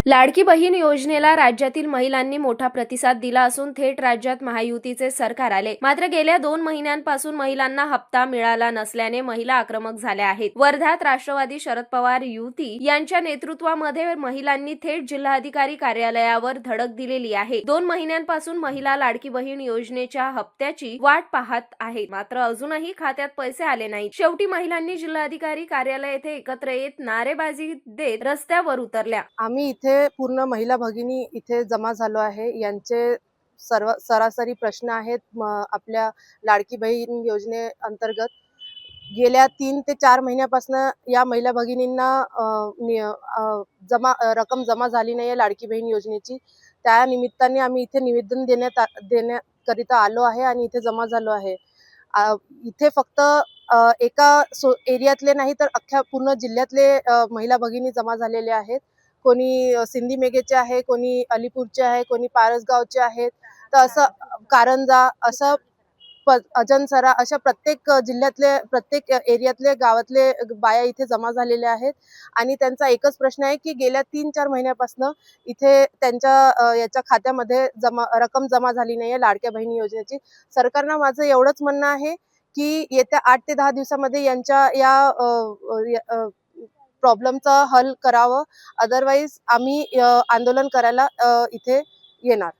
लाडकी बहीण योजनेला राज्यातील महिलांनी मोठा प्रतिसाद दिला असून थेट राज्यात महायुतीचे सरकार आले. मात्र गेल्या 2 महिन्यांपासून महिलांना हप्ता मिळाला नसल्याने महिला आक्रमक झाल्या आहेत. वर्ध्यात राष्ट्रवादी शरद पवार युती यांच्या नेतृत्वामध्ये महिलांनी थेट जिल्हाधिकारी कार्यालयावर धडक दिलेली आहे. 2 महिन्यांपासून महिला लाडकी बहीण योजनेच्या हप्त्याची वाट पाहत आहेत. मात्र अजूनही खात्यात पैसे आले नाहीत. शेवटी महिलांनी जिल्हाधिकारी कार्यालय येथे एकत्र येत नारेबाजी देत रस्त्यावर उतरल्या. आम्ही इथे पूर्ण महिला भगिनी इथे जमा झालो आहे. यांचे सरासरी प्रश्न आहेत आपल्या लाडकी बहीण योजनेअंतर्गत. गेल्या 3 ते 4 महिन्यापासून या महिला भगिनींना रक्कम जमा झाली नाही लाडकी बहीण योजनेची. त्या निमित्ताने आम्ही इथे निवेदन देण्याकरिता आलो आहे आणि इथे जमा झालो आहे. इथे फक्त एका एरियातले नाही तर अख्ख्या पूर्ण जिल्ह्यातले महिला भगिनी जमा झालेले आहेत. कोणी सिंधी मेघेचे आहे, कोणी अलीपूरचे आहे, कोणी पारसगावचे आहेत. तर असं कारंजा, असं अजनसरा, अशा प्रत्येक जिल्ह्यातले, प्रत्येक एरियातले, गावातले बाया इथे जमा झालेल्या आहेत. आणि त्यांचा एकच प्रश्न आहे की गेल्या 3-4 महिन्यापासून इथे त्यांच्या याच्या खात्यामध्ये रक्कम जमा झाली नाहीये लाडक्या बहिणी योजनेची. सरकारनं माझं एवढंच म्हणणं आहे की येत्या 8 ते 10 दिवसामध्ये यांच्या या प्रॉब्लेमचं हल करावं. अदरवाईज आम्ही आंदोलन करायला इथे येणार.